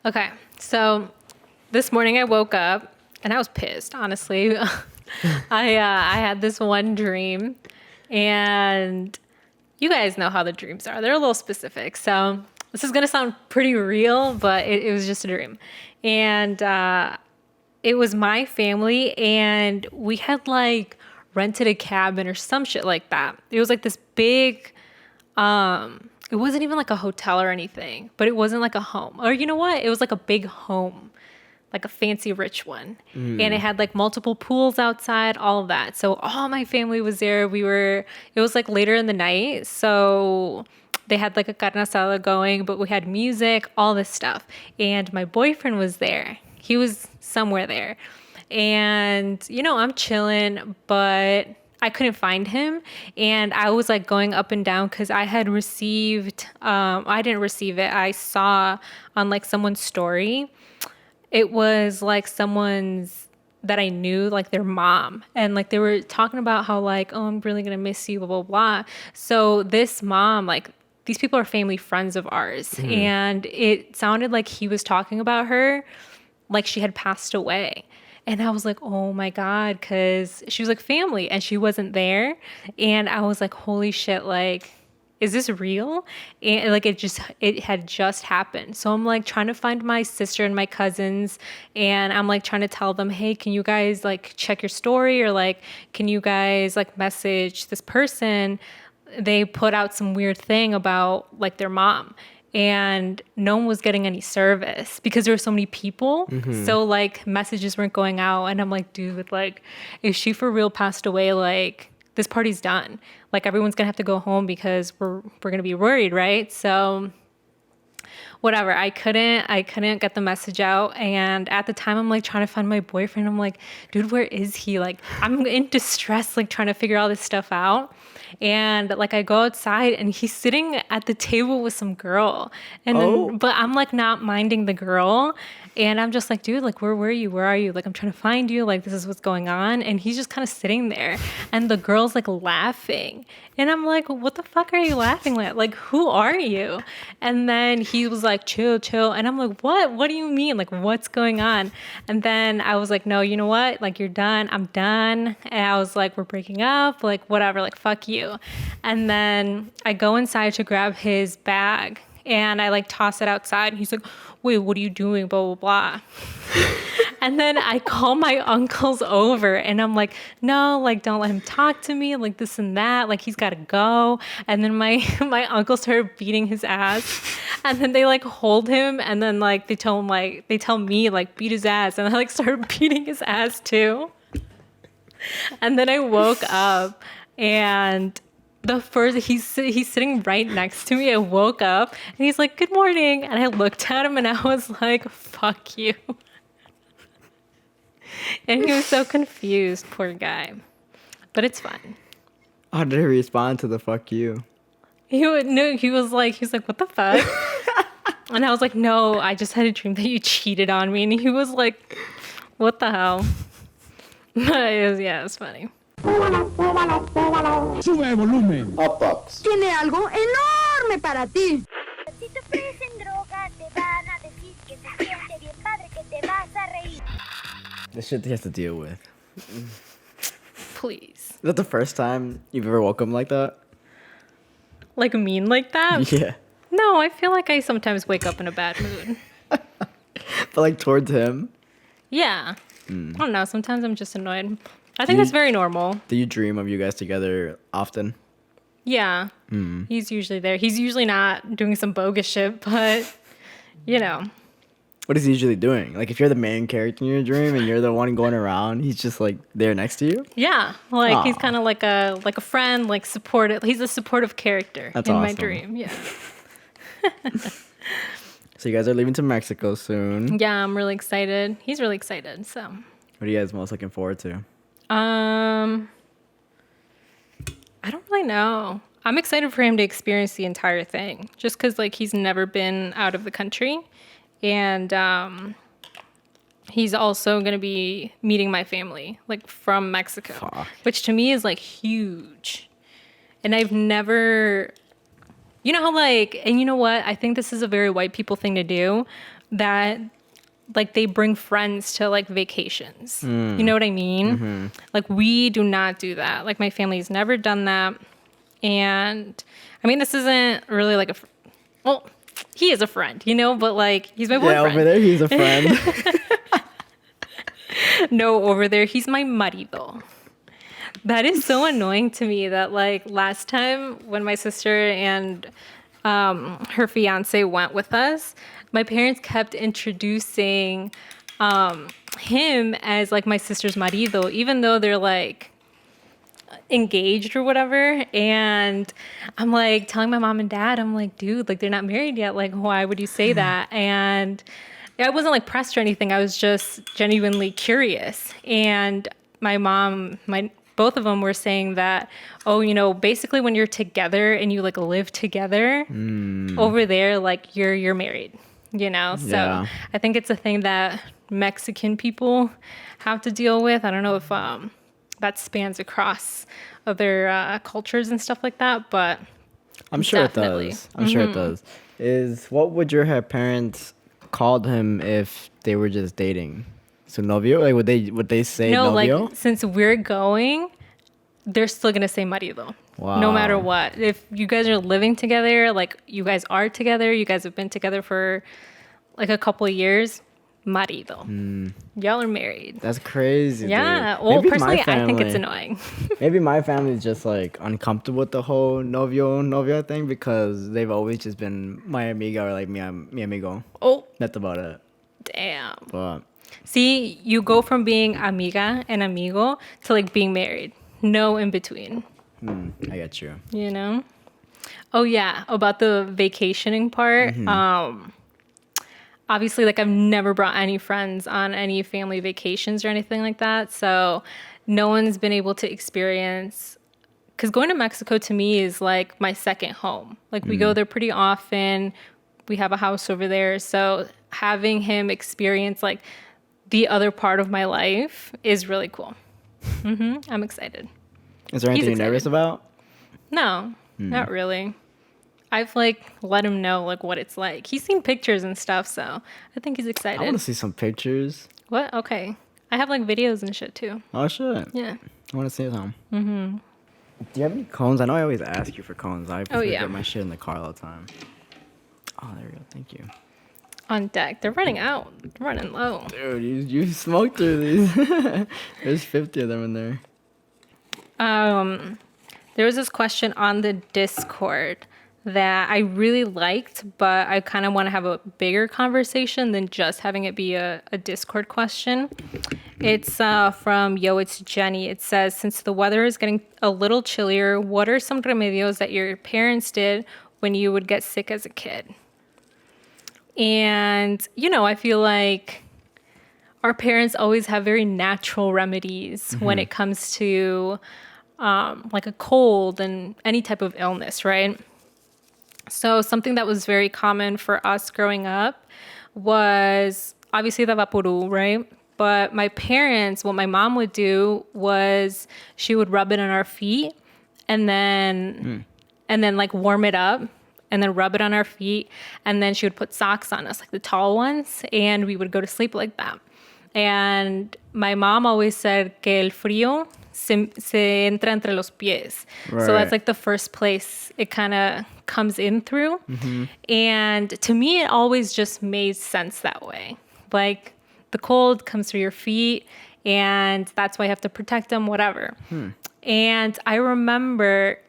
Okay, so this morning I woke up and I was pissed, honestly. I had this one dream, and you guys know how the dreams are. They're a little specific. So this is going to sound pretty real, but it was just a dream. And it was my family, and we had like rented a cabin or some shit like that. It was like this big, it wasn't even like a hotel or anything, but it wasn't like a home. Or you know what? It was like a big home, like a fancy rich one. And it had like multiple pools outside, all of that. So all my family was there. It was like later in the night. So they had like a carne asada going, but we had music, all this stuff. And my boyfriend was there. He was somewhere there. And, I'm chilling, but I couldn't find him. And I was like going up and down because I had received, I didn't receive it. I saw on like someone's story. It was like someone's that I knew, like their mom. And like they were talking about how like, oh, I'm really going to miss you, blah, blah, blah. So this mom, like these people are family friends of ours. Mm-hmm. And it sounded like he was talking about her like she had passed away. And I was like, oh my God, because she was like family and she wasn't there. And I was like, holy shit, like, is this real? And like, it had just happened. So I'm like trying to find my sister and my cousins, and I'm like trying to tell them, hey, can you guys like check your story, or like, can you guys like message this person? They put out some weird thing about like their mom. And no one was getting any service because there were so many people. Mm-hmm. So like messages weren't going out. And I'm like, dude, like, if she for real passed away, like this party's done. Like everyone's gonna have to go home because we're gonna be worried, right? So whatever, I couldn't get the message out. And at the time I'm like trying to find my boyfriend. I'm like, dude, where is he? Like I'm in distress, like trying to figure all this stuff out. And like I go outside and he's sitting at the table with some girl. And but I'm like not minding the girl. And I'm just like, dude, like where were you? Where are you? Like I'm trying to find you. Like this is what's going on. And he's just kind of sitting there. And the girl's like laughing. And I'm like, what the fuck are you laughing at? Like, who are you? And then he was like, chill. And I'm like, what? What do you mean? Like, what's going on? And then I was like, no, you know what? Like, you're done. I'm done. And I was like, we're breaking up. Like, whatever. Like, fuck you. And then I go inside to grab his bag. And I like toss it outside. And he's like, wait, what are you doing? Blah, blah, blah. And then I call my uncles over and I'm like, no, like, don't let him talk to me. Like this and that, like he's got to go. And then my uncle started beating his ass, and then they like hold him. And then like, they tell me like beat his ass. And I like started beating his ass too. And then I woke up and he's sitting right next to me. I woke up and he's like, good morning. And I looked at him and I was like, fuck you. And he was so confused, poor guy. But it's fine. How did he respond to the fuck you? He was like, what the fuck? And I was like, no, I just had a dream that you cheated on me. And he was like, what the hell? But it was funny. Sube volumen. Hautbox. Tiene algo enorme para ti. Si te ofrecen droga, te van a decir que se siente bien padre, que te vas a reír. The shit he has to deal with. Please. Is that the first time you've ever woke up like that? Like mean like that? Yeah. No, I feel like I sometimes wake up in a bad mood. But like towards him? Yeah. I don't know. Sometimes I'm just annoyed. I think that's very normal. Do you dream of you guys together often? Yeah. He's usually there. He's usually not doing some bogus shit, but, What is he usually doing? Like, if you're the main character in your dream and you're the one going around, he's just, like, there next to you? Yeah. Like, Aww. He's kind of like a friend, like, supportive. He's a supportive character in my dream. Yeah. So you guys are leaving to Mexico soon. Yeah, I'm really excited. He's really excited, so. What are you guys most looking forward to? I don't really know. I'm excited for him to experience the entire thing, just because like he's never been out of the country, and he's also gonna be meeting my family like from Mexico. Fuck. Which to me is like huge, and I've never, you know how like, and you know what? I think this is a very white people thing to do. that like they bring friends to like vacations. You know what I mean? Like we do not do that. Like my family's never done that. And I mean, this isn't really like well, he is a friend, you know, but like he's my boyfriend. Yeah, over there he's a friend. No, over there he's my marido. That is so annoying to me that like last time when my sister and her fiance went with us, my parents kept introducing him as like my sister's marido, even though they're like engaged or whatever. And I'm like telling my mom and dad, I'm like, dude, like they're not married yet. Like, why would you say that? And I wasn't like pressed or anything. I was just genuinely curious. And my mom, both of them were saying that, oh, you know, basically when you're together and you like live together over there, like you're married, you know? So Yeah. I think it's a thing that Mexican people have to deal with. I don't know if that spans across other cultures and stuff like that, but I'm sure definitely. it does. I'm sure it does. What would your parents called him if they were just dating? So novio? Like would they say no, novio? like since we're going, they're still gonna say marido. Wow. No matter what. If you guys are living together, like you guys are together, you guys have been together for like a couple of years, marido. Y'all are married. That's crazy. Yeah. Dude. Well, Maybe personally, my I think it's family- annoying. Maybe my family's just like uncomfortable with the whole novio thing because they've always just been my amiga or like mi amigo. Oh, That's about it. damn. But See, you go from being amiga and amigo to like being married. No in between. I get you. You know? Oh yeah, about the vacationing part. Obviously, like I've never brought any friends on any family vacations or anything like that. So no one's been able to experience, because going to Mexico to me is like my second home. Like we go there pretty often. We have a house over there. So having him experience like the other part of my life is really cool. I'm excited. Is there anything you're nervous excited. about? No, not really. I've like let him know like what it's like. He's seen pictures and stuff, so I think he's I excited. want to see some pictures. What? Okay. I have like videos and shit too. Oh shit. Yeah. I want to see some. Do you have any cones? I know I always ask you for cones. I yeah. get my shit in the car all the time. Oh, there we go. Thank you. On deck. They're running out. They're running low. Dude, you smoked through these. There's 50 of them in there. There was this question on the Discord that I really liked, but I kind of want to have a bigger conversation than just having it be a Discord question. It's from It's Jenny. It says, since the weather is getting a little chillier, what are some remedios that your parents did when you would get sick as a kid? And, you know, I feel like our parents always have very natural remedies when it comes to like a cold and any type of illness, right? So something that was very common for us growing up was obviously the vaporu, right? But my parents, what my mom would do was she would rub it on our feet and then like warm it up and then rub it on our feet. And then she would put socks on us, like the tall ones, and we would go to sleep like that. And my mom always said que el frío se entra entre los pies. Right. So that's like the first place it kind of comes in through. And to me, it always just made sense that way. Like the cold comes through your feet and that's why you have to protect them, whatever. And I remember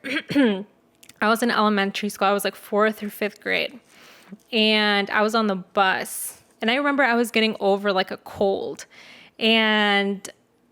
I was in elementary school. I was like 4th or 5th grade. And I was on the bus. And I remember I was getting over like a cold. And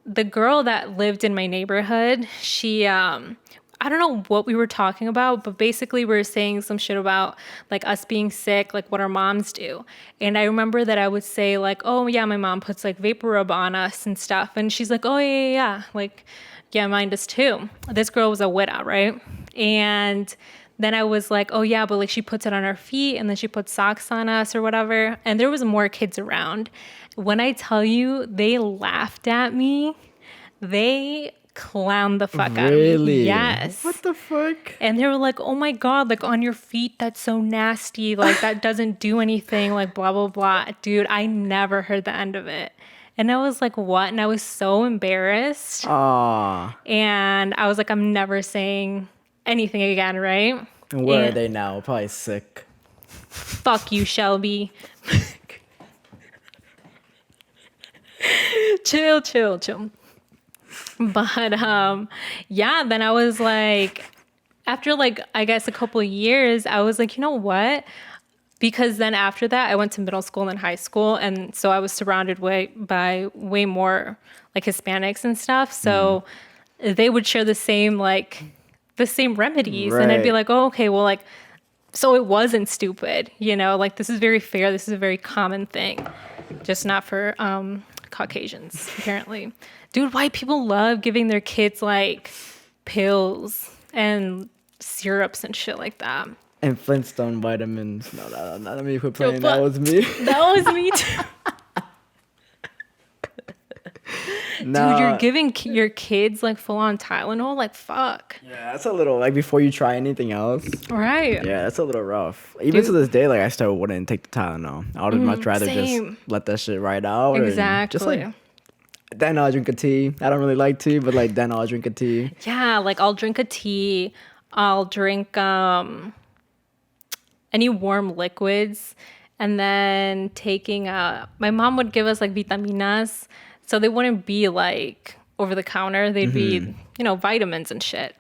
the girl that lived in my neighborhood, she, I don't know what we were talking about, but basically we were saying some shit about like us being sick, like what our moms do. And I remember that I would say like, oh yeah, my mom puts like vapor rub on us and stuff. And she's like, oh yeah. Like, yeah, mine does too. This girl was a widow, right? And then I was like, oh yeah, but like she puts it on our feet and then she puts socks on us or whatever. And there was more kids around. When I tell you, they laughed at me. They clown the fuck out of me. Really? Yes. What the fuck? And they were like, oh my God, like on your feet, that's so nasty. Like that doesn't do anything, like blah, blah, blah. Dude, I never heard the end of it. And I was like, what? And I was so embarrassed. Aw. And I was like, I'm never saying anything again, right? And where are And- they now? Probably sick. Fuck you, Shelby. chill. But yeah, then I was like, after like, I guess a couple of years, I was like, you know what? Because then after that, I went to middle school and high school. And so I was surrounded by way more like Hispanics and stuff. So they would share the same remedies. And I'd be Right. like, oh, okay, well, like, so it wasn't stupid, you know, like this is very fair. This is a very common thing, just not for Caucasians, apparently. Dude, white people love giving their kids like pills and syrups and shit like that. And Flintstone vitamins. No, let me quit Yo, playing. That but- was me. That was me too. Nah. Dude, you're giving your kids like full on Tylenol? Like, fuck. Yeah, that's a little, like, before you try anything else. Right. Yeah, that's a little rough. Even to this day, like, I still wouldn't take the Tylenol. I would much rather same. just let that shit ride out. and Exactly. Just like, then I'll drink a tea. I don't really like tea, but like, then I'll drink a tea. Yeah, like I'll drink a tea. I'll drink any warm liquids. And then my mom would give us like vitaminas. So they wouldn't be like over the counter. They'd be, vitamins and shit.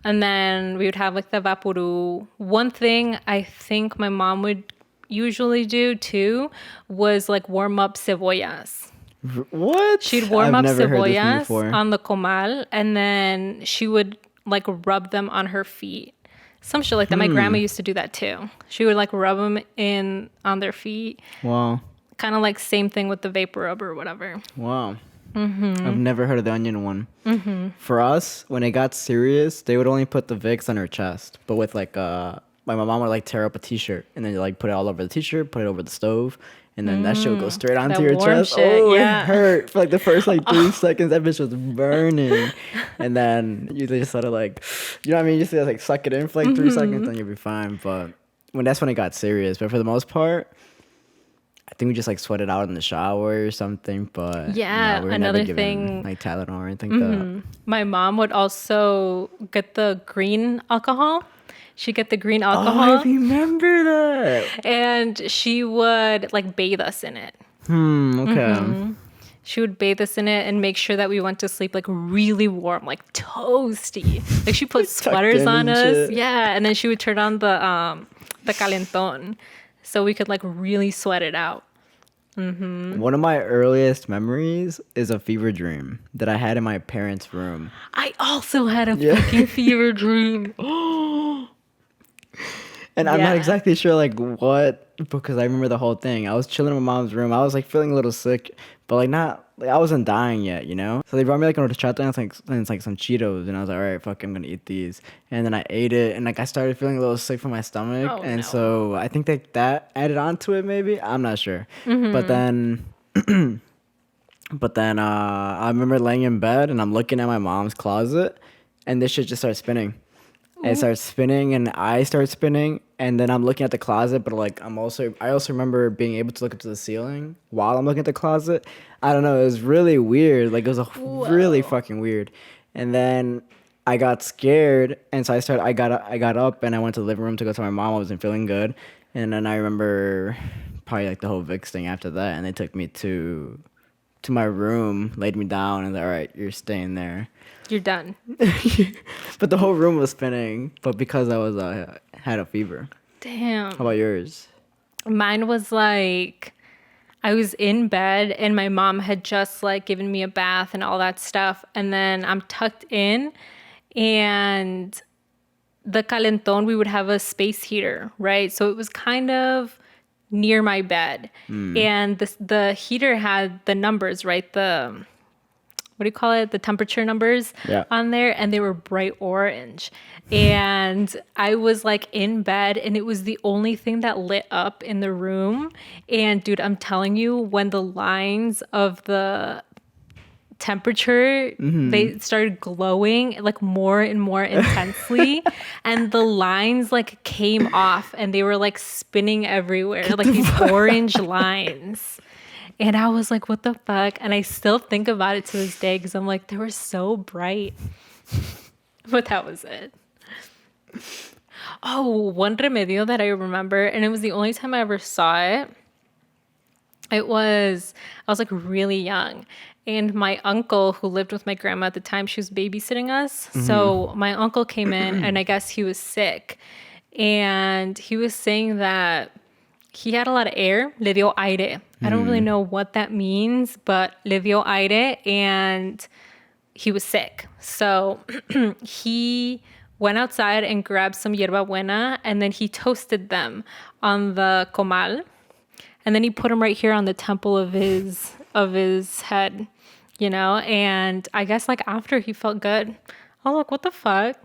And then we would have like the Vaporu. One thing I think my mom would usually do too was like warm up cebollas. What? She'd warm I've up never heard this one cebollas before. on the comal, and then she would like rub them on her feet. Some shit like that. My grandma used to do that too. She would like rub them on their feet. Wow. Kind of like same thing with the vapor rub or whatever. Wow. I've never heard of the onion one. For us, when it got serious, they would only put the Vicks on her chest. But with like, my mom would like tear up a t-shirt and then like put it all over the t-shirt, put it over the stove. And then that shit would go straight onto that your warm chest. shit, Oh, yeah. it hurt for like the first like 3 seconds. That bitch was burning. And then you just sort of like, you know what I mean? You just like suck it in for like 3 seconds, then you'll be fine. But that's when it got serious. But for the most part, I think we just like sweat it out in the shower or something. But Yeah, no, we were another never given, thing- like Tylenol or anything like that. My mom would also get the green alcohol. She'd get the green alcohol. Oh, I remember that. And she would like bathe us in it. Okay. She would bathe us in it and make sure that we went to sleep like really warm, like toasty. Like she put sweaters in on and us. shit. Yeah, and then she would turn on the calenton so we could like really sweat it out. One of my earliest memories is a fever dream that I had in my parents' room. I also had a Yeah. fucking fever dream. And I'm not Yeah. exactly sure like what, because I remember the whole thing. I was chilling in my mom's room. I was like feeling a little sick, but like not, like I wasn't dying yet, you know? So they brought me like an horchata and it's like some Cheetos. And I was like, all right, fuck, I'm going to eat these. And then I ate it and like I started feeling a little sick from my stomach. Oh, and no. so I think that added on to it maybe. I'm not sure. But then... I remember laying in bed and I'm looking at my mom's closet and this shit just starts spinning. And it starts spinning and I start spinning and then I'm looking at the closet, but like I also remember being able to look up to the ceiling while I'm looking at the closet. I don't know, it was really weird. Like it was really fucking weird. And then I got scared and so I got up and I went to the living room to go to my mom. I wasn't feeling good. And then I remember probably like the whole Vicks thing after that and they took me to my room, laid me down, and all right, you're staying there. You're done. But the whole room was spinning. But because I was had a fever. Damn. How about yours? Mine was like, I was in bed and my mom had just like given me a bath and all that stuff. And then I'm tucked in and the calenton, we would have a space heater, right? So it was kind of near my bed. And the heater had the numbers, right? The, what do you call it? The temperature numbers on there. And they were bright orange. And I was like in bed and it was the only thing that lit up in the room. And dude, I'm telling you, when the lines of the temperature, they started glowing like more and more intensely, and the lines like came off, and they were like spinning everywhere, like these orange lines. And I was like, what the fuck? And I still think about it to this day because I'm like, they were so bright. But that was it. Oh, one remedio that I remember, and it was the only time I ever saw it. I was like really young. And my uncle, who lived with my grandma at the time, she was babysitting us. So my uncle came in, and I guess he was sick. And he was saying that he had a lot of air, le dio aire. I don't really know what that means, but le dio aire, and he was sick. So he went outside and grabbed some yerba buena, and then he toasted them on the comal. And then he put them right here on the temple of his head, you know? And I guess like after he felt good. I'm like, what the fuck?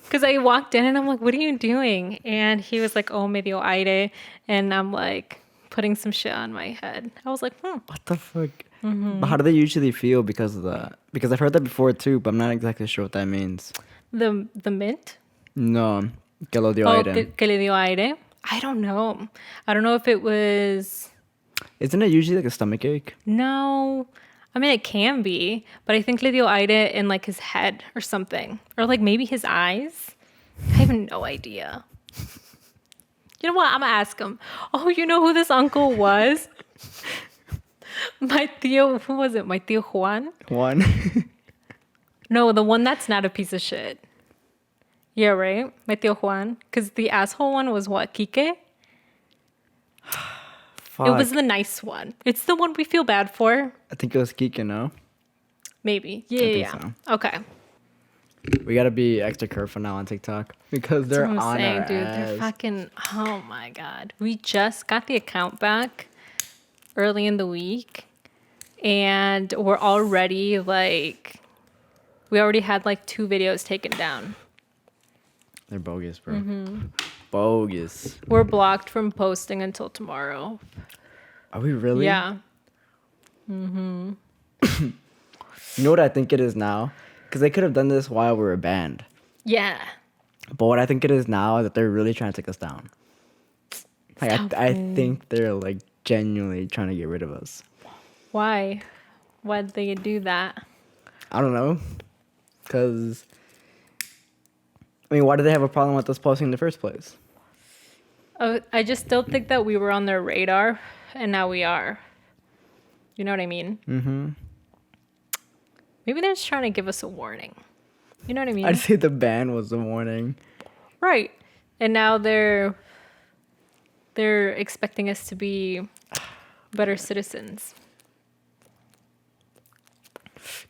Because I walked in and I'm like, what are you doing? And he was like, oh, me dio aire. And I'm like putting some shit on my head. I was like, What the fuck? But how do they usually feel because of that? Because I've heard that before too, but I'm not exactly sure what that means. The mint? No, que lo dio Oh, aire. que le dio aire? I don't know. I don't know if it was... Isn't it usually like a stomach ache? No. I mean, it can be, but I think le dio aire in like his head or something. Or like maybe his eyes. I have no idea. You know what? I'm going to ask him. Oh, you know who this uncle was? My tío, who was it? My tío Juan? One. No, the one that's not a piece of shit. Yeah, right? My tío Juan. Because the asshole one was what? Quique? Fuck. It was the nice one. It's the one we feel bad for. I think it was Kika, no? Maybe. think Yeah. so. Okay. We gotta be extra careful now on TikTok because they're That's what on I'm saying, our dude. ass. They're fucking... Oh, my God. We just got the account back early in the week. And we're already, like... We already had, like, 2 videos taken down. They're bogus, bro. Bogus. We're blocked from posting until tomorrow. Are we really? Yeah. You know what I think it is now? Because they could have done this while we were banned. Yeah. But what I think it is now is that they're really trying to take us down. Like I think they're like genuinely trying to get rid of us. Why? Why'd they do that? I don't know. Because, I mean, why do they have a problem with us posting in the first place? I just still think that we were on their radar, and now we are. You know what I mean? Mm-hmm. Maybe they're just trying to give us a warning. You know what I mean? I'd say the ban was the warning. Right. And now they're expecting us to be better citizens.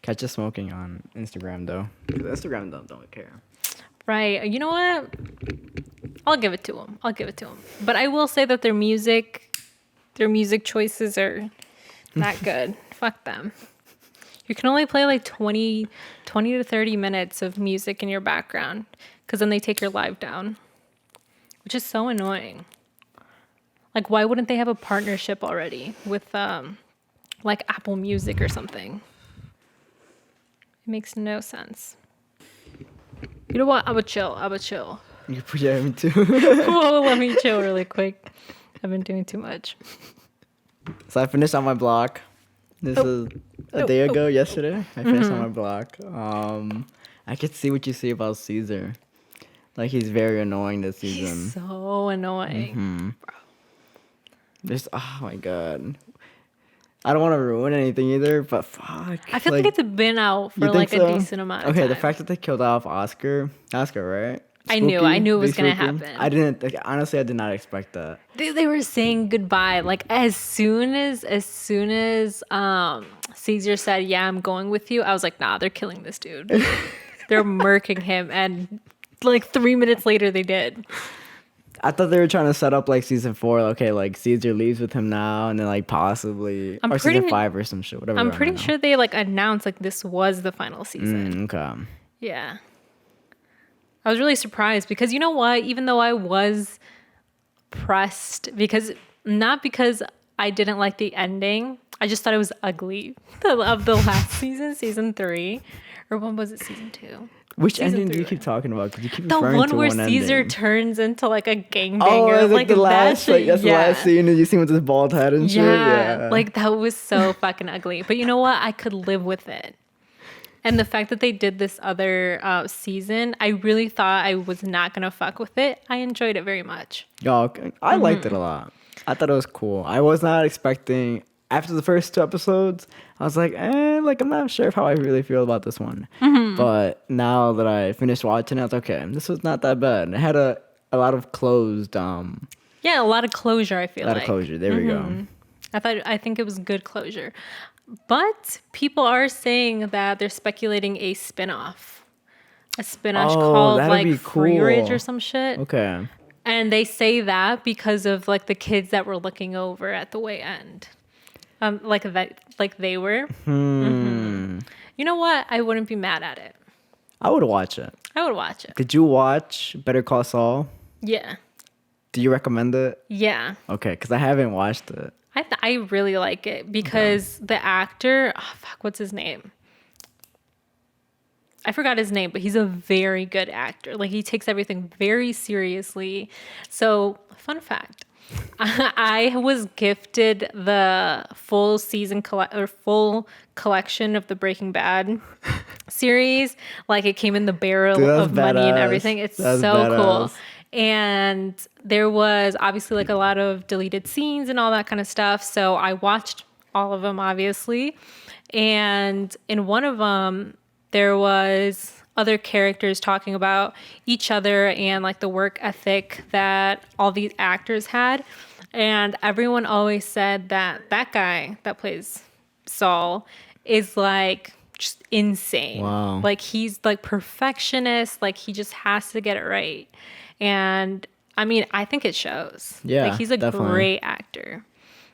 Catch us smoking on Instagram, though. 'Cause Instagram don't care. Right. You know what? I'll give it to them. But I will say that their music choices are not good. Fuck them. You can only play like 20 to 30 minutes of music in your background because then they take your live down, which is so annoying. Like, why wouldn't they have a partnership already with like Apple Music or something? It makes no sense. You know what? I would chill. You put your me too. Whoa, let me chill really quick. I've been doing too much. So I finished on my block. This is a day ago, yesterday. I finished on my block. I could see what you say about Caesar. Like, he's very annoying this season. He's so annoying. There's, oh my god. I don't want to ruin anything either, but fuck. I feel like it's been out for you like think so? a decent amount of time. Okay, the fact that they killed off Oscar, right? I knew it was Big gonna Spooky. happen. I didn't, like, honestly, I did not expect that. They were saying goodbye. Like as soon as Caesar said, "Yeah, I'm going with you," I was like, "Nah, they're killing this dude. They're murking him." And like 3 minutes later, they did. I thought they were trying to set up like season 4. Okay, like Caesar leaves with him now, and then like possibly season 5 or some shit. Whatever. I'm pretty sure they like announced like this was the final season. Okay. Yeah. I was really surprised because you know what? Even though I was pressed, not because I didn't like the ending, I just thought it was ugly of the last season 3. Or when was it, season 2? Which Season ending do you 3. keep talking about? Because you keep The referring one to where one Caesar ending. turns into like a gangbanger. Oh, like the that last, shit, that's the last scene, and you see him with his bald head and shit. Yeah, Yeah, like that was so fucking ugly. But you know what? I could live with it. And the fact that they did this other season, I really thought I was not gonna fuck with it. I enjoyed it very much. Oh, okay. I liked it a lot. I thought it was cool. I was not expecting. After the first 2 episodes, I was like, like I'm not sure how I really feel about this one. But now that I finished watching it, I was like, okay, this was not that bad. It had a lot of closed, Yeah, a lot of closure. I feel a lot like of closure. There we go. I think it was good closure. But people are saying that they're speculating a spinoff. A spinoff called that'd like be Free Ridge cool. or some shit. Okay. And they say that because of like the kids that were looking over at the way end. Like they were. You know what? I wouldn't be mad at it. I would watch it. I would watch it. Did you watch Better Call Saul? Yeah. Do you recommend it? Yeah. Okay, because I haven't watched it. I really like it because the actor, what's his name? I forgot his name, but he's a very good actor. Like he takes everything very seriously. So, fun fact. I was gifted the full full collection of the Breaking Bad series. Like it came in the barrel Dude, that's of money and badass. everything. It's That's so badass. cool. And there was obviously like a lot of deleted scenes and all that kind of stuff. So I watched all of them, obviously. And in one of them, there was other characters talking about each other and like the work ethic that all these actors had. And everyone always said that that guy that plays Saul is like just insane. Wow. Like he's like perfectionist. Like he just has to get it right. And I mean, I think it shows. Yeah, Like he's a definitely. great actor.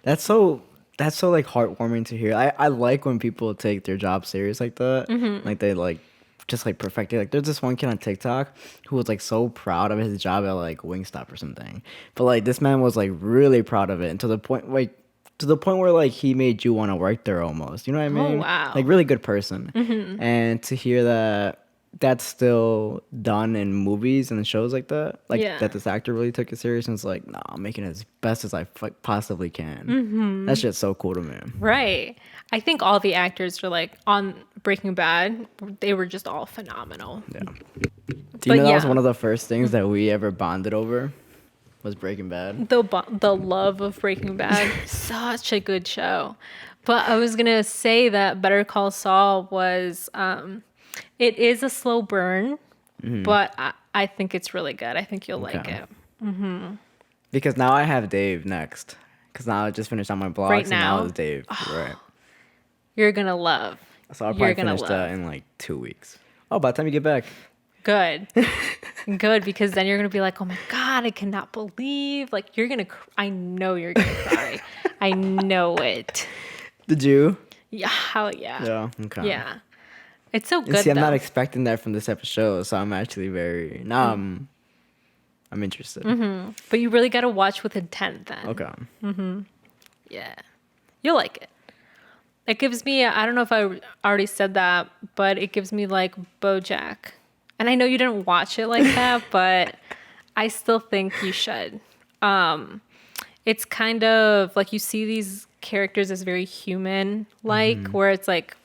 That's so like heartwarming to hear. I like when people take their job serious like that. Like they like just like perfect it. Like there's this one kid on TikTok who was like so proud of his job at like Wingstop or something. But like this man was like really proud of it, and to the point where like he made you want to work there almost. You know what I mean? Wow. Like really good person. And to hear that that's still done in movies and shows like that, like Yeah. that this actor really took it serious and was like, nah, I'm making it as best as I possibly can. That shit's so cool to me. Right. I think all the actors were like on Breaking Bad, they were just all phenomenal. Yeah. Do you But know that was yeah. one of the first things that we ever bonded over? Was Breaking Bad. The love of Breaking Bad, such a good show. But I was gonna say that Better Call Saul was, it is a slow burn, but I think it's really good. I think you'll like Okay. it. Because now I have Dave next. Because now I just finished on my blogs Right and now now? it's Dave. Right. You're gonna love. So I'll You're probably gonna finish that love. in like 2 weeks. Oh, by the time you get back. Good. Good, because then you're gonna be like, oh my god, I cannot believe. Like you're gonna. I know you're gonna cry. I know it. Did you? Yeah. Hell yeah. Yeah. Okay. Yeah. It's so And good. see, I'm not though. expecting that from this episode, so I'm actually very I'm interested. But you really got to watch with intent then. Okay. Yeah. You'll like it. It gives me, I don't know if I already said that, but it gives me like BoJack. And I know you didn't watch it like that, but I still think you should. It's kind of like you see these characters as very human like, where it's like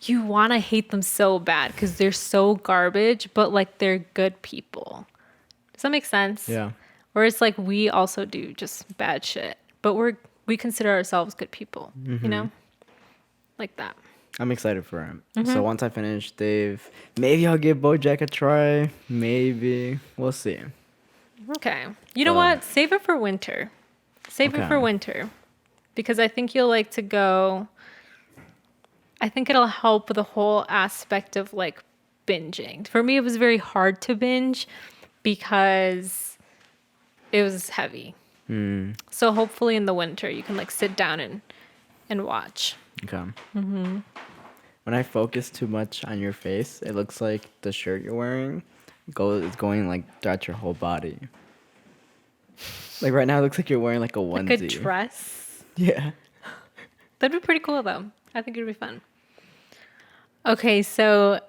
you want to hate them so bad because they're so garbage, but like they're good people. Does that make sense? Yeah. Where it's like we also do just bad shit, but we consider ourselves good people, you know? Like that. I'm excited for him. So once I finish Dave, maybe I'll give BoJack a try. Maybe. We'll see. Okay. You know what? Save it for winter. Save it Okay. for winter. Because I think you'll like to go. I think it'll help with the whole aspect of like binging. For me, it was very hard to binge because it was heavy. So hopefully in the winter you can like sit down and watch. Okay. When I focus too much on your face, it looks like the shirt you're wearing is going like throughout your whole body. Like right now, it looks like you're wearing like a onesie. Like a dress. Yeah. That'd be pretty cool, though. I think it'd be fun. Okay, so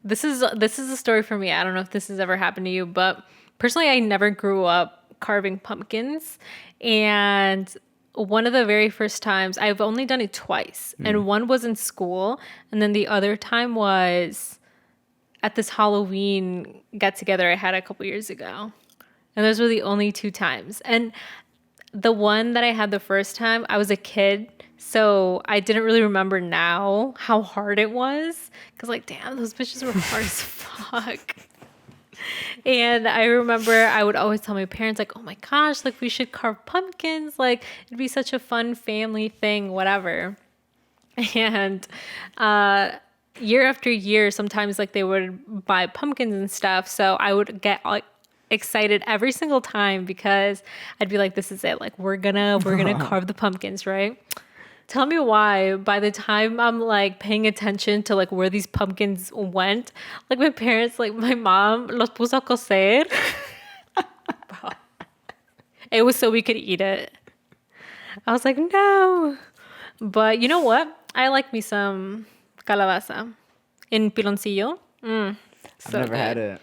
this is a story for me. I don't know if this has ever happened to you, but personally, I never grew up carving pumpkins. And one of the very first times, I've only done it twice. And one was in school. And then the other time was at this Halloween get-together I had a couple years ago. And those were the only 2 times. And the one that I had the first time, I was a kid. So I didn't really remember now how hard it was. Because, like, damn, those bitches were hard as fuck. And I remember I would always tell my parents, like, oh my gosh, like, we should carve pumpkins. Like, it'd be such a fun family thing, whatever. And year after year, sometimes, like, they would buy pumpkins and stuff. So I would get, like, excited every single time because I'd be like, this is it. Like, we're gonna carve the pumpkins, right? Tell me why by the time I'm like paying attention to like where these pumpkins went, like my parents, like my mom los puso a cocer. Bro. It was so we could eat it. I was like, no. But you know what? I like me some calabaza in piloncillo. I've never had it.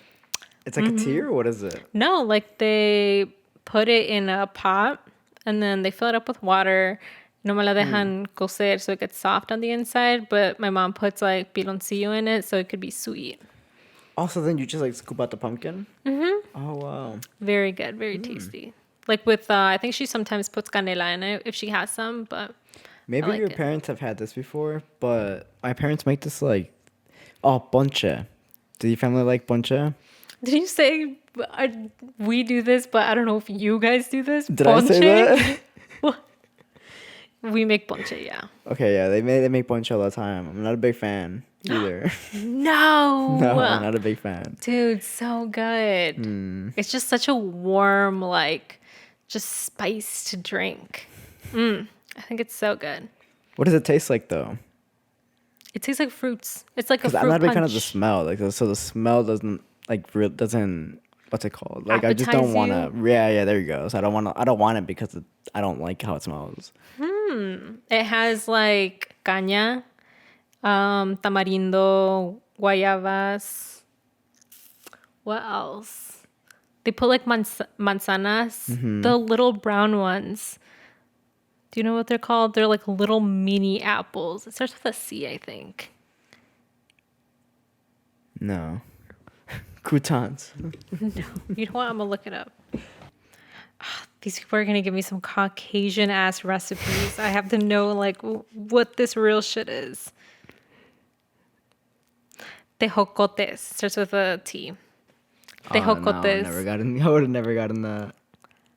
It's like a tea or what is it? No, like they put it in a pot and then they fill it up with water. No me la dejan cocer so it gets soft on the inside, but my mom puts like piloncillo in it so it could be sweet. Also, then you just like scoop out the pumpkin? Mm-hmm. Oh, wow. Very good, very tasty. Like with, I think she sometimes puts canela in it if she has some, but Maybe like your it. parents have had this before, but my parents make this like, ponche. Do your family like ponche? Did you say we do this, but I don't know if you guys do this? Did I say that? We make ponche, yeah. Okay, yeah, they make ponche all the time. I'm not a big fan either. No. No, I'm not a big fan. Dude, so good. It's just such a warm, like, just spice to drink. I think it's so good. What does it taste like though? It tastes like fruits. It's like a Because fruit I'm not a big punch. fan of the smell. Like, so the smell doesn't doesn't what's it called? Like, I just don't Appetize want to. Yeah, there you go. So I don't want it because I don't like how it smells. It has like caña, tamarindo, guayabas. What else? They put like manzanas, the little brown ones. Do you know what they're called? They're like little mini apples. It starts with a C, I think. No. Croutons. No. You know what? I'm going to look it up. These people are going to give me some Caucasian ass recipes. I have to know like what this real shit is. Tejocotes. Starts with a T. Tejocotes. I would have never gotten that.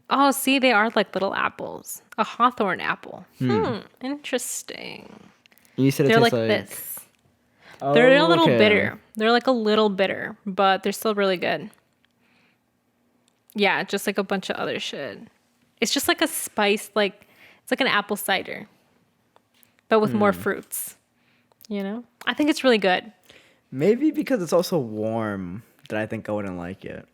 Oh, see, they are like little apples. A hawthorn apple. Interesting. You said it They're tastes like this. Oh, They're a little okay. bitter. They're like a little bitter, but they're still really good. Yeah, just like a bunch of other shit. It's just like a spice, like it's like an apple cider, but with more fruits. You know? I think it's really good. Maybe because it's also warm that I think I wouldn't like it.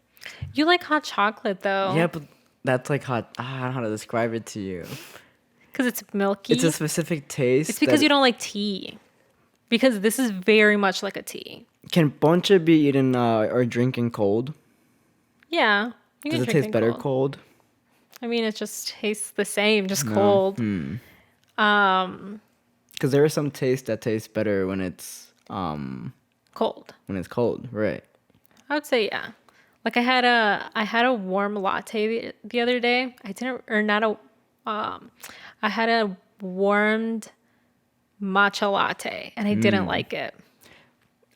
You like hot chocolate though. Yeah, but that's like hot. I don't know how to describe it to you. Because it's milky. It's a specific taste. It's because you don't like tea. Because this is very much like a tea. Can ponche be eaten or drinking cold? Yeah. You Does can it drink taste better cold. cold? I mean, it just tastes the same, just cold. Because there is some taste that tastes better when it's Cold. right? I would say yeah. Like I had a warm latte the other day. I had a warmed matcha latte and I didn't like it.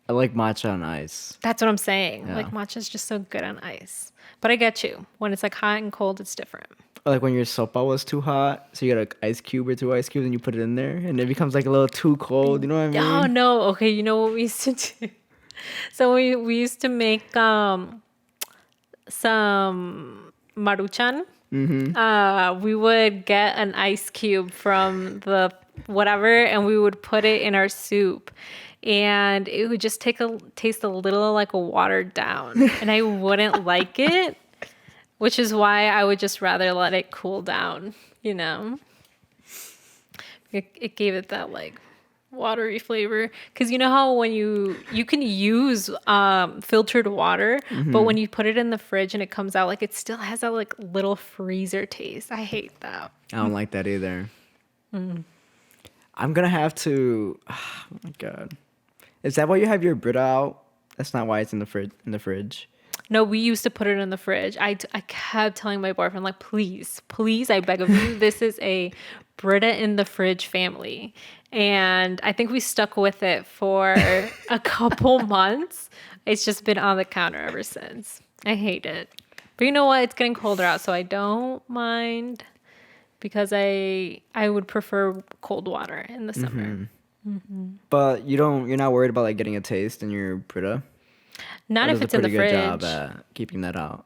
I like matcha on ice. That's what I'm saying. Yeah. Like matcha is just so good on ice. But I get you. When it's like hot and cold, it's different. Or like when your sopa was too hot, so you got an ice cube or 2 ice cubes and you put it in there and it becomes like a little too cold. You know what I mean? Oh no. Okay, you know what we used to do? So we used to make some maruchan. We would get an ice cube from the whatever and we would put it in our soup. And it would just taste a little like a watered down. And I wouldn't like it, which is why I would just rather let it cool down, you know? It gave it that like watery flavor. Because you know how when you can use filtered water, but when you put it in the fridge and it comes out, like it still has that like little freezer taste. I hate that. I don't like that either. I'm gonna have to. Oh my god, is that why you have your Brita out? That's not why it's in the fridge. No, we used to put it in the fridge. I kept telling my boyfriend, like, please, I beg of you, this is a Brita in the fridge family. And I think we stuck with it for a couple months. It's just been on the counter ever since. I hate it. But you know what? It's getting colder out, so I don't mind because I would prefer cold water in the summer. But you're not worried about like getting a taste in your Brita? Not if it's in the fridge. Pretty good job at keeping that out.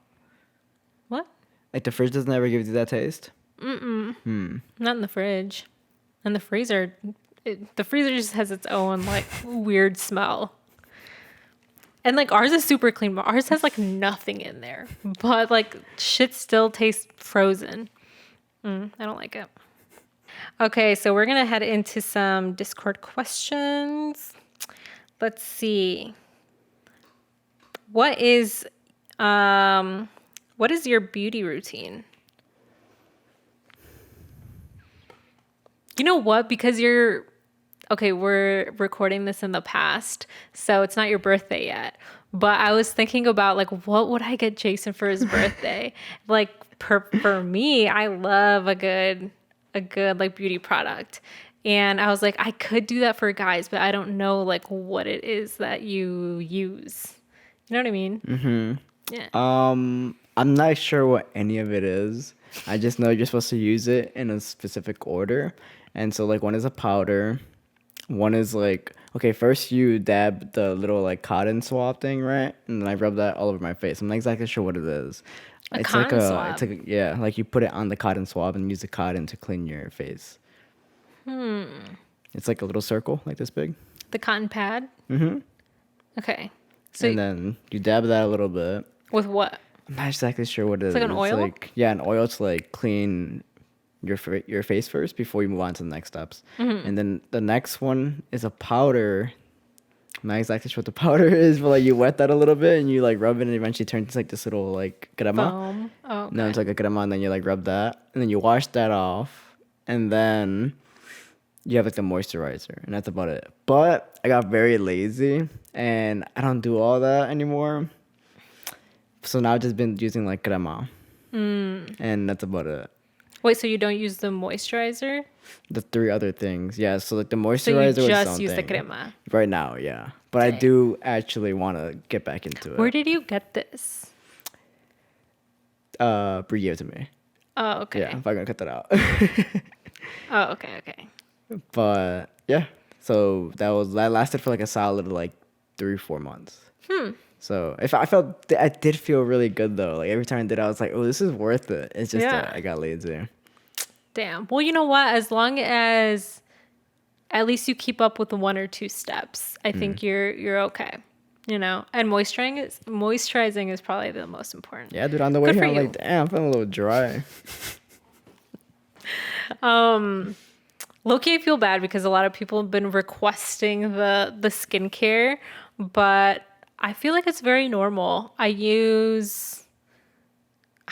What? Like the fridge doesn't ever give you that taste? Not in the fridge. And the freezer, the freezer just has its own like weird smell. And like ours is super clean, but ours has like nothing in there. But like shit still tastes frozen. I don't like it. Okay, so we're gonna head into some Discord questions. Let's see. What is your beauty routine? You know what? Because we're recording this in the past, so it's not your birthday yet. But I was thinking about like, what would I get Jason for his birthday? Like for me, I love a good like beauty product. And I was like, I could do that for guys, but I don't know like what it is that you use. You know what I mean? Mm-hmm. Yeah. I'm not sure what any of it is. I just know you're supposed to use it in a specific order. And so like one is a powder. One is like, okay, first you dab the little like cotton swab thing, right? And then I rub that all over my face. I'm not exactly sure what it is. It's like yeah, like you put it on the cotton swab and use the cotton to clean your face. It's like a little circle, like this big. The cotton pad? Mm-hmm. Okay. So and then you dab that a little bit. With what? I'm not exactly sure what it is. It's like an oil? An oil to like clean your face first before you move on to the next steps. Mm-hmm. And then the next one is a powder. I'm not exactly sure what the powder is, but like you wet that a little bit and you like rub it and it eventually turns into like this little like crema. Foam. Oh, okay. No, it's like a crema and then you like rub that and then you wash that off and then you have like the moisturizer and that's about it. But I got very lazy and I don't do all that anymore. So now I've just been using like crema. And that's about it. Wait, so you don't use the moisturizer? The three other things, yeah. So like the moisturizer. So you just use the crema right now, yeah. But I do actually want to get back into it. Where did you get this? Brie gave it to me. Oh, okay. Yeah, if I'm gonna cut that out. Oh, okay. But yeah, so that lasted for like a solid like 3-4 months. So I did feel really good though. Like every time I did, I was like, oh, this is worth it. It's just that I got lazy. Damn. Well, you know what? As long as at least you keep up with the 1 or 2 steps, I think you're okay. You know, and moisturizing is probably the most important. Yeah, dude. On the way here, I'm like, damn, I'm feeling a little dry. Low-key, I feel bad because a lot of people have been requesting the skincare, but I feel like it's very normal. I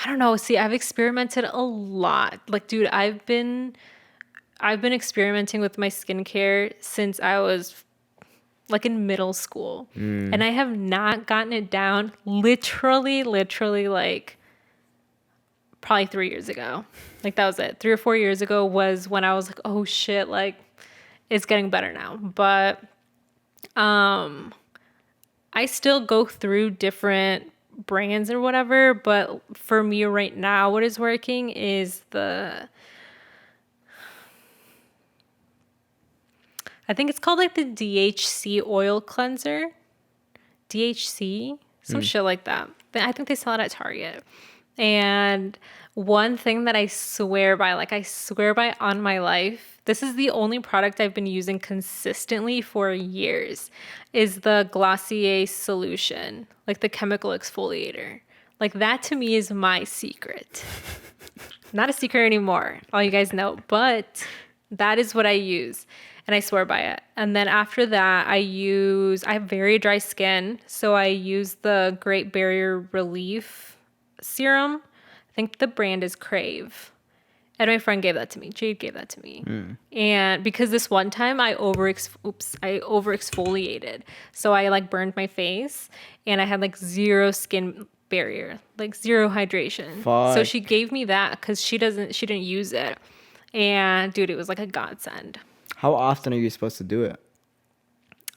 don't know. See, I've experimented a lot. Like, dude, I've been experimenting with my skincare since I was like in middle school. And I have not gotten it down literally like probably 3 years ago. Like that was it. 3 or 4 years ago was when I was like, oh shit, like it's getting better now. But I still go through different brands or whatever, but for me right now, what is working is I think it's called like the DHC oil cleanser. DHC, some shit like that. But I think they sell it at Target. And one thing that I swear by on my life, this is the only product I've been using consistently for years, is the Glossier solution, like the chemical exfoliator. Like that to me is my secret. Not a secret anymore, all you guys know, but That is what I use. And I swear by it. And then after that, I have very dry skin. So I use the Great Barrier Relief Serum. I think the brand is Crave. And my friend gave that to me. Jade gave that to me. And because this one time I over exfoliated. So I like burned my face and I had like zero skin barrier, like zero hydration. So Fuck. she gave me that because she didn't use it. And dude, it was like a godsend. How often are you supposed to do it?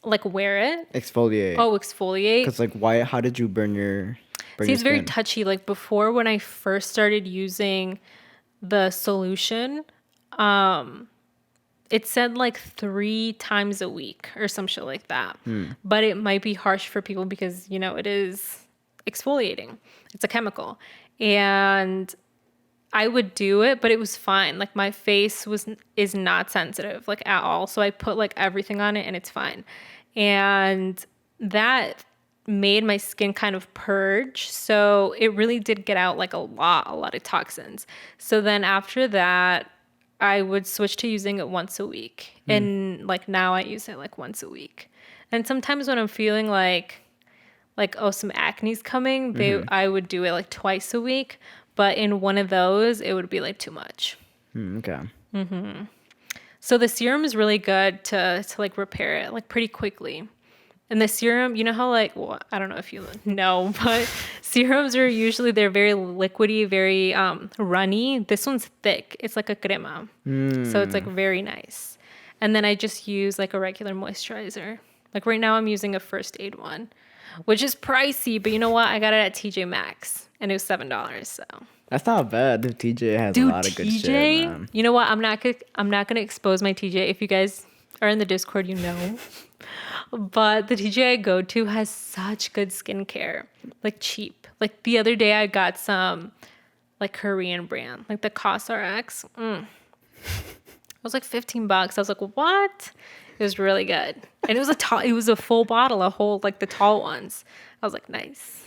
Like wear it? Exfoliate. Oh, exfoliate. Because like why? How did you burn your? See, it's very touchy. Like before, when I first started using the solution, it said like 3 times a week or some shit like that. But it might be harsh for people because, you know, it is exfoliating. It's a chemical. And I would do it, but it was fine. Like my face is not sensitive like at all. So I put like everything on it and it's fine. And that made my skin kind of purge. So it really did get out like a lot of toxins. So then after that, I would switch to using it once a week. And like now I use it like once a week. And sometimes when I'm feeling like oh, some acne's coming, I would do it like twice a week. But in one of those, it would be like too much. Okay. So the serum is really good to like repair it like pretty quickly. And the serum, you know how like, well, I don't know if you know, but serums are usually, they're very liquidy, very runny. This one's thick. It's like a crema. So it's like very nice. And then I just use like a regular moisturizer. Like right now I'm using a First Aid one, which is pricey, but you know what? I got it at TJ Maxx and it was $7. So That's not bad. The TJ has a lot of good shit, man. you know what? I'm not gonna expose my TJ. If you guys are in the Discord, you know. But the TJ I go to has such good skincare, like cheap. Like the other day I got some like Korean brand, like the COSRX. It was like $15. I was like, what? It was really good. And it was a full bottle, a whole, like the tall ones. I was like, nice.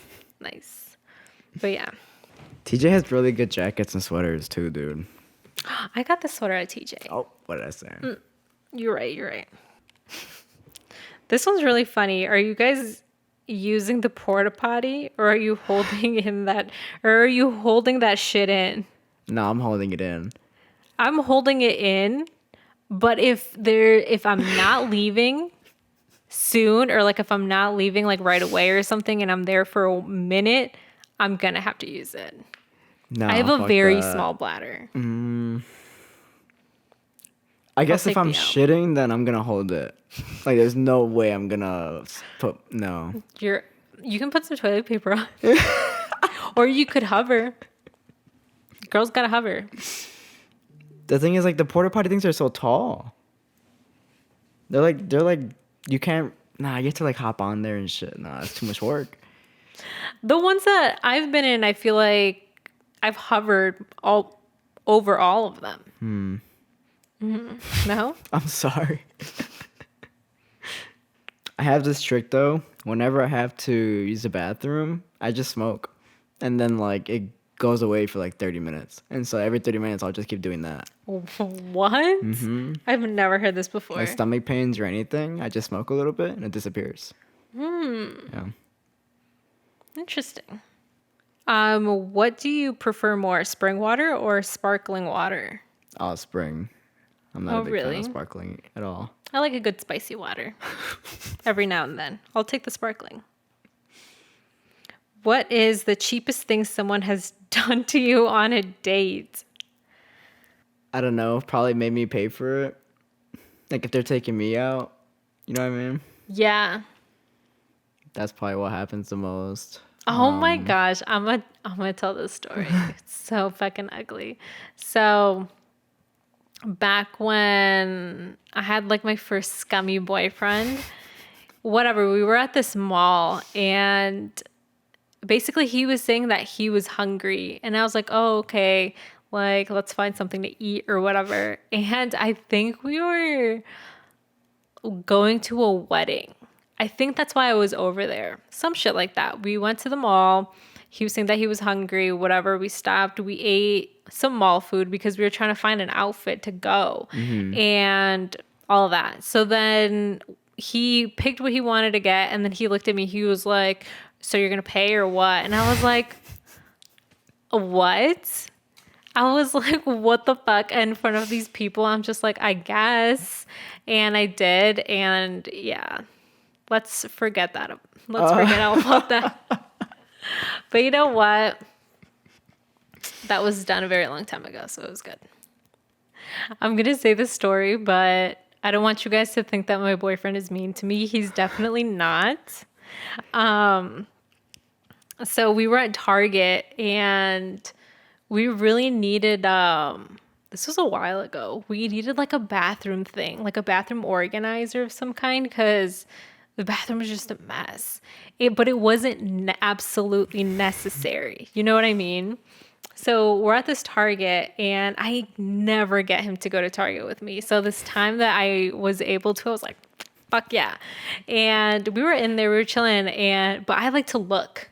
But yeah. TJ has really good jackets and sweaters too, dude. I got the sweater at TJ. Oh, what did I say? You're right. This one's really funny. Are you guys using the porta potty or are you holding that shit in? No, I'm holding it in. I'm holding it in, but if I'm not leaving soon or like if I'm not leaving like right away or something and I'm there for a minute, I'm gonna have to use it. No, I have a very that. small bladder. I guess I'll if I'm take me out. shitting, then I'm gonna hold it. Like, there's no way I'm gonna put no. You can put some toilet paper on, or you could hover. Girls gotta hover. The thing is, like, the porta potty things are so tall. They're like you can't. Nah, you have to like hop on there and shit. Nah, it's too much work. The ones that I've been in, I feel like I've hovered over all of them. No? I'm sorry. I have this trick though. Whenever I have to use the bathroom, I just smoke. And then like it goes away for like 30 minutes. And so every 30 minutes I'll just keep doing that. What? I've never heard this before. Like stomach pains or anything, I just smoke a little bit and it disappears. Yeah. Interesting. What do you prefer more, spring water or sparkling water? Oh, spring. I'm not a big fan really? of sparkling at all. I like a good spicy water. Every now and then. I'll take the sparkling. What is the cheapest thing someone has done to you on a date? I don't know. Probably made me pay for it. Like if they're taking me out, you know what I mean? Yeah. That's probably what happens the most. Oh my gosh. I'm gonna tell this story. It's so fucking ugly. So back when I had like my first scummy boyfriend, whatever, we were at this mall and basically he was saying that he was hungry and I was like, oh, okay, like let's find something to eat or whatever. And I think we were going to a wedding. I think that's why I was over there. Some shit like that. We went to the mall. He was saying that he was hungry, whatever. We stopped. We ate some mall food because we were trying to find an outfit to go and all of that. So then he picked what he wanted to get, and then he looked at me. He was like, so you're going to pay or what? And I was like, what? I was like, what the fuck? In front of these people, I'm just like, I guess. And I did. And yeah, let's forget that. Let's forget all about that. But you know what? That was done a very long time ago, so it was good. I'm going to say this story, but I don't want you guys to think that my boyfriend is mean to me. He's definitely not. So we were at Target, and we really needed, this was a while ago. We needed like a bathroom thing, like a bathroom organizer of some kind, because the bathroom was just a mess. But it wasn't absolutely necessary. You know what I mean? So we're at this Target, and I never get him to go to Target with me. So this time that I was able to, I was like, fuck yeah. And we were in there, we were chilling, but I like to look.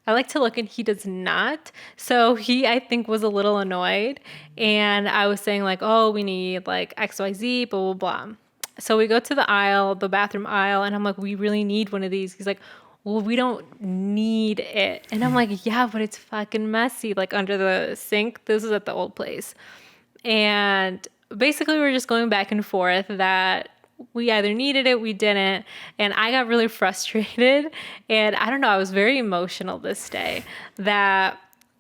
And he does not. So he, I think, was a little annoyed. And I was saying like, oh, we need like XYZ, blah, blah, blah. So we go to the aisle, the bathroom aisle, and I'm like, we really need one of these. He's like, well, we don't need it. And I'm like, yeah, but it's fucking messy, like under the sink. This is at the old place. And basically we're just going back and forth that we either needed it, we didn't. And I got really frustrated. And I don't know, I was very emotional this day that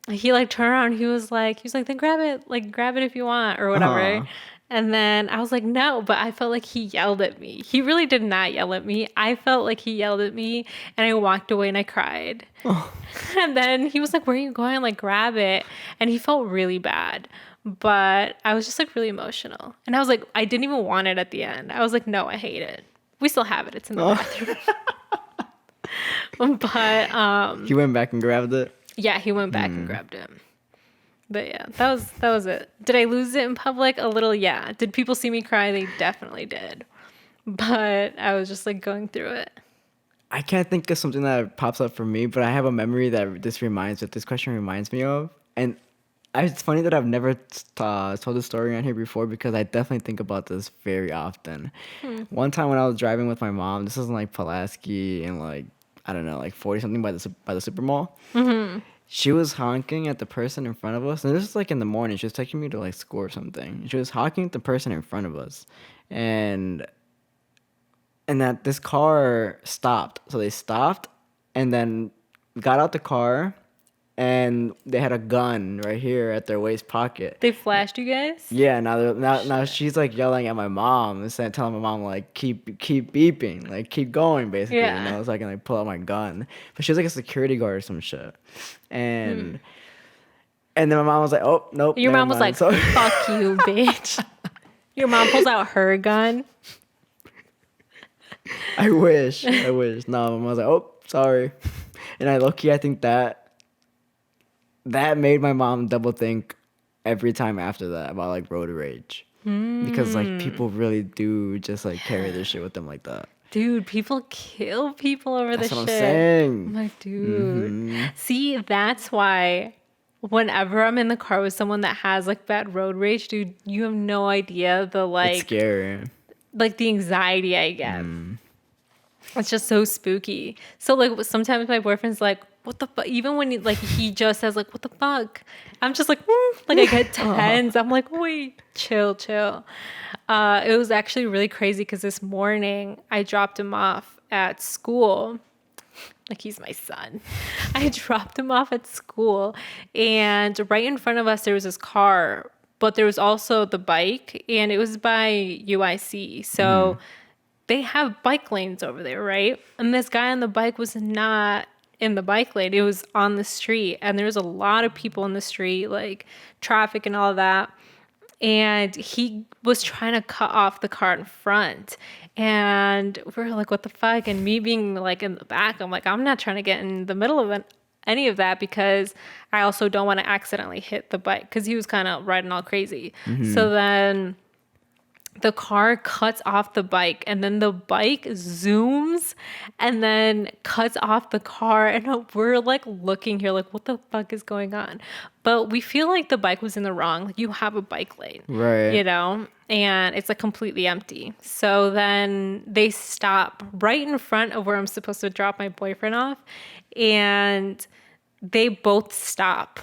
he like turned around. He was like, then grab it if you want or whatever. Aww. And then I was like, no, but I felt like he yelled at me. He really did not yell at me. I felt like he yelled at me, and I walked away and I cried. Oh. And then he was like, where are you going? Like, grab it. And he felt really bad. But I was just like really emotional. And I was like, I didn't even want it at the end. I was like, no, I hate it. We still have it. It's in the bathroom. But he went back and grabbed it? Yeah, he went back and grabbed it. But yeah, that was it. Did I lose it in public? A little, yeah. Did people see me cry? They definitely did. But I was just like going through it. I can't think of something that pops up for me, but I have a memory that this question reminds me of. And it's funny that I've never told the story on here before because I definitely think about this very often. One time when I was driving with my mom, this was in like Pulaski and like, I don't know, like 40 something by the super mall. Mm-hmm. She was honking at the person in front of us. And this was like in the morning. She was taking me to like school or something. She was honking at the person in front of us. And that this car stopped. So they stopped and then got out the car. And they had a gun right here at their waist pocket. They flashed you guys? Yeah, now she's like yelling at my mom and telling my mom like keep beeping, like keep going basically. Yeah. You know, so I can like pull out my gun. But she was like a security guard or some shit. And then my mom was like, oh nope. Your mom was like, fuck you, bitch. Your mom pulls out her gun. I wish. No, my mom was like, oh, sorry. And I think that made my mom double think every time after that about like road rage. Because like people really do just like carry their shit with them like that. Dude, people kill people over this shit. That's what I'm saying. I'm like, dude. See, that's why whenever I'm in the car with someone that has like bad road rage, dude, you have no idea the like... It's scary. Like the anxiety I get. It's just so spooky. So like sometimes my boyfriend's like, what the fuck? Even when he just says like, what the fuck? I'm just like, like I get tense. I'm like, wait, chill. It was actually really crazy because this morning I dropped him off at school. Like he's my son. I dropped him off at school and right in front of us there was this car, but there was also the bike and it was by UIC. So they have bike lanes over there, right? And this guy on the bike was not in the bike lane. It was on the street. And there was a lot of people in the street, like traffic and all that. And he was trying to cut off the car in front. And we were like, what the fuck? And me being like in the back, I'm like, I'm not trying to get in the middle of any of that because I also don't want to accidentally hit the bike because he was kind of riding all crazy. So then the car cuts off the bike, and then the bike zooms and then cuts off the car, and we're like looking here like, what the fuck is going on? But we feel like the bike was in the wrong. Like, you have a bike lane, Right. you know, and it's like completely empty. So then they stop right in front of where I'm supposed to drop my boyfriend off, and they both stop.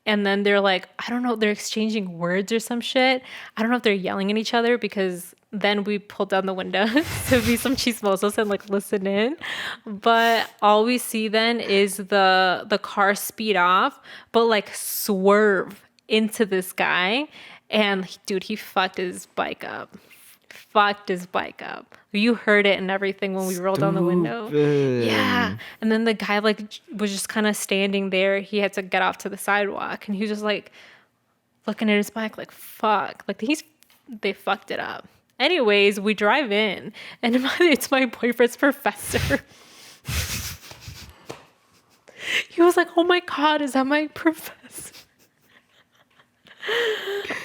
And then they're like, I don't know, they're exchanging words or some shit. I don't know if they're yelling at each other, because then we pulled down the window to be some chismosos and like listen in. But all we see then is the car speed off, but like swerve into this guy. And dude, he fucked his bike up. You heard it and everything when we rolled down the window. Stupid. Yeah. And then the guy like was just kind of standing there. He had to get off to the sidewalk, and he was just like looking at his bike like, fuck. Like, they fucked it up. Anyways, we drive in, and it's my boyfriend's professor. He was like, oh my God, is that my professor?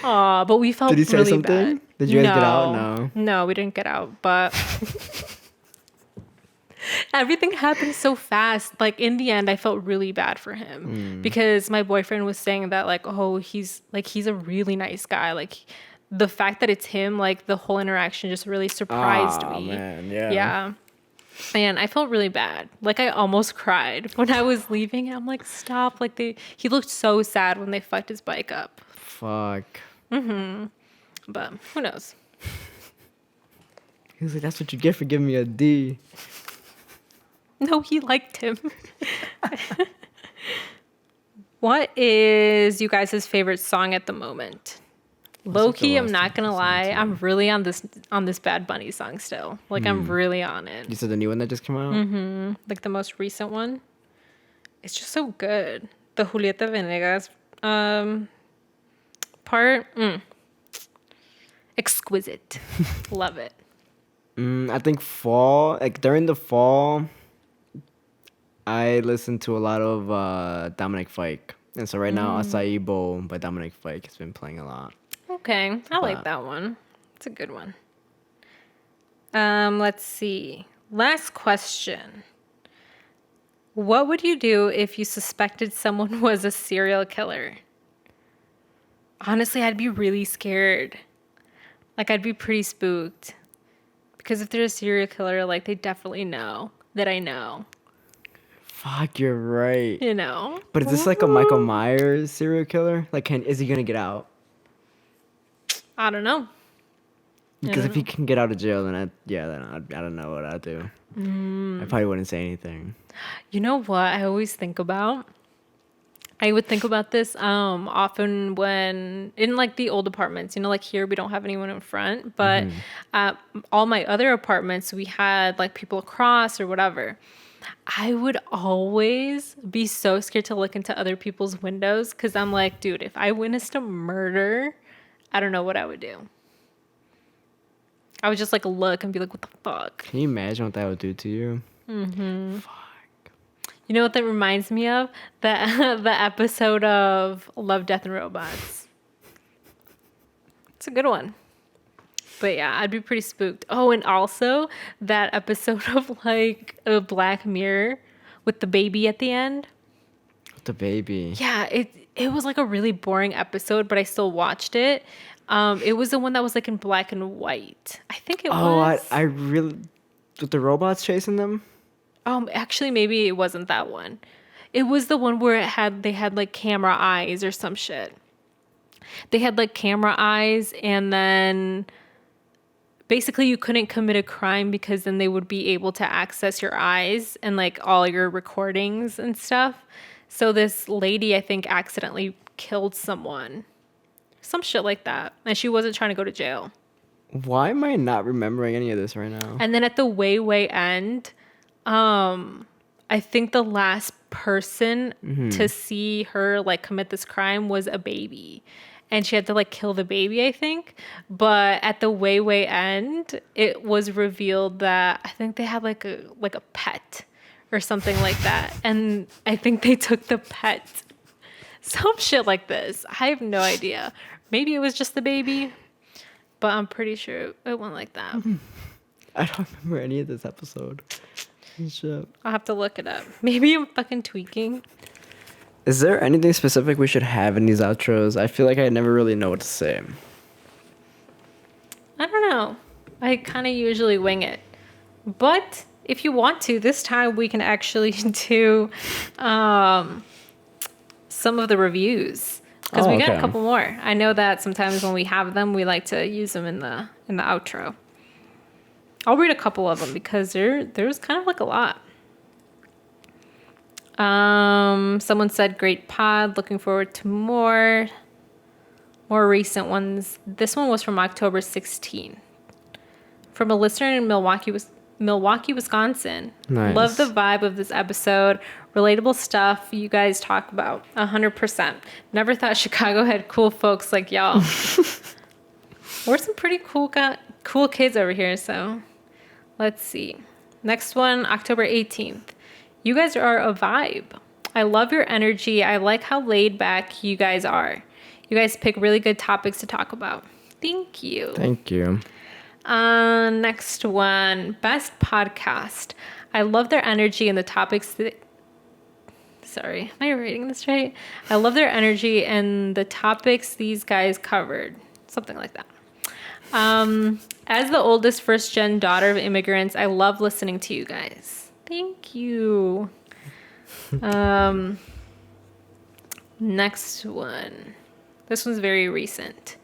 Aw, but we felt Did he say really something? bad. Did you guys get out? No, we didn't get out, but everything happened so fast. Like, in the end, I felt really bad for him because my boyfriend was saying that like, oh, he's a really nice guy. Like, the fact that it's him, like the whole interaction just really surprised me. Man, yeah. Yeah. And I felt really bad. Like, I almost cried when I was leaving. I'm like, stop. Like, he looked so sad when they fucked his bike up. Fuck. But who knows? He was like, that's what you get for giving me a D. No, he liked him. What is you guys' favorite song at the moment? Low key, I'm not gonna lie, I'm really on this Bad Bunny song still. Like, I'm really on it. You said the new one that just came out? Like the most recent one. It's just so good. The Julieta Venegas part, exquisite. Love it. I think fall, like during the fall, I listen to a lot of Dominic Fike. And so right now, Acai Bowl by Dominic Fike has been playing a lot. Okay, I like that one. It's a good one. Let's see. Last question. What would you do if you suspected someone was a serial killer? Honestly, I'd be really scared. Like, I'd be pretty spooked. Because if they're a serial killer, like, they definitely know that I know. Fuck, you're right. You know? But is this like a Michael Myers serial killer? Like, is he gonna get out? I don't know. Because if he can get out of jail, then I don't know what I'd do. I probably wouldn't say anything. You know what I always think about? I would think about this often when in like the old apartments, you know, like here we don't have anyone in front, but all my other apartments, we had like people across or whatever. I would always be so scared to look into other people's windows because I'm like, dude, if I witnessed a murder, I don't know what I would do. I would just like look and be like, what the fuck? Can you imagine what that would do to you? Fuck. You know what that reminds me of? The episode of Love, Death, and Robots. It's a good one. But yeah, I'd be pretty spooked. Oh, and also that episode of like a Black Mirror with the baby at the end. The baby. Yeah, it was like a really boring episode, but I still watched it. It was the one that was like in black and white. I think it was. Oh, I really... With the robots chasing them? Actually, maybe it wasn't that one. It was the one where they had like camera eyes or some shit. They had like camera eyes, and then basically you couldn't commit a crime because then they would be able to access your eyes and like all your recordings and stuff. So this lady, I think, accidentally killed someone. Some shit like that. And she wasn't trying to go to jail. Why am I not remembering any of this right now? And then at the way end, I think the last person to see her like commit this crime was a baby. And she had to like kill the baby, I think. But at the way end, it was revealed that I think they had like a pet or something like that. And I think they took the pet. Some shit like this. I have no idea. Maybe it was just the baby. but I'm pretty sure it went like that. I don't remember any of this episode. Shit. I'll have to look it up. Maybe I'm fucking tweaking. Is there anything specific we should have in these outros? I feel like I never really know what to say. I don't know. I kind of usually wing it. But if you want to, this time we can actually do some of the reviews. Because we got a couple more. I know that sometimes when we have them, we like to use them in the outro. I'll read a couple of them because there's kind of like a lot. Someone said, great pod. Looking forward to more recent ones. This one was from October 16. From a listener in Milwaukee, Wisconsin. Nice. Love the vibe of this episode. Relatable stuff you guys talk about. 100%. Never thought Chicago had cool folks like y'all. We're some pretty cool kids over here, so let's see. Next one, October 18th. You guys are a vibe. I love your energy. I like how laid back you guys are. You guys pick really good topics to talk about. Thank you. Thank you. Next one, best podcast. I love their energy and the topics that... Sorry, am I reading this right? I love their energy and the topics these guys covered. Something like that. As the oldest first-gen daughter of immigrants, I love listening to you guys. Thank you. Next one. This one's very recent.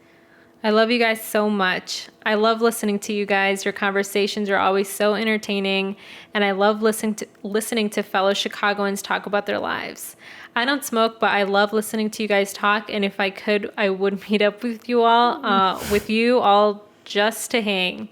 I love you guys so much. I love listening to you guys. Your conversations are always so entertaining, and I love listening to fellow Chicagoans talk about their lives. I don't smoke, but I love listening to you guys talk, and if I could, I would meet up with you all just to hang.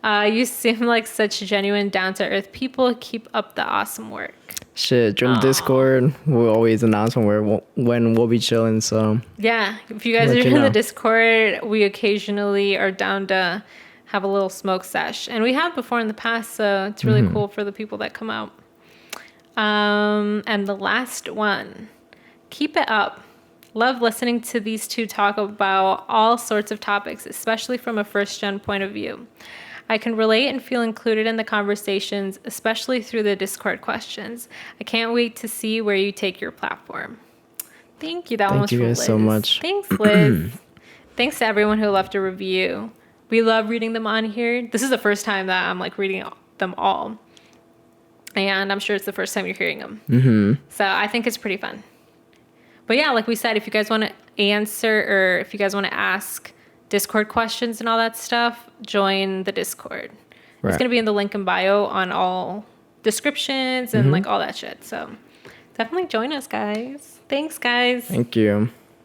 You seem like such genuine, down-to-earth people. Keep up the awesome work. Shit, during Discord, we'll always announce when we'll be chilling, so... Yeah, if you guys are in the Discord, we occasionally are down to have a little smoke sesh. And we have before in the past, so it's really cool for the people that come out. And the last one, keep it up. Love listening to these two talk about all sorts of topics, especially from a first-gen point of view. I can relate and feel included in the conversations, especially through the Discord questions. I can't wait to see where you take your platform. Thank you. That one was from Liz. Thank you guys so much. Thanks, Liz. Thanks to everyone who left a review. We love reading them on here. This is the first time that I'm like reading them all. And I'm sure it's the first time you're hearing them. Mm-hmm. So I think it's pretty fun. But yeah, like we said, if you guys want to answer or if you guys want to ask Discord questions and all that stuff, join the Discord. Right. It's going to be in the link in bio on all descriptions and like all that shit. So definitely join us, guys. Thanks, guys. Thank you.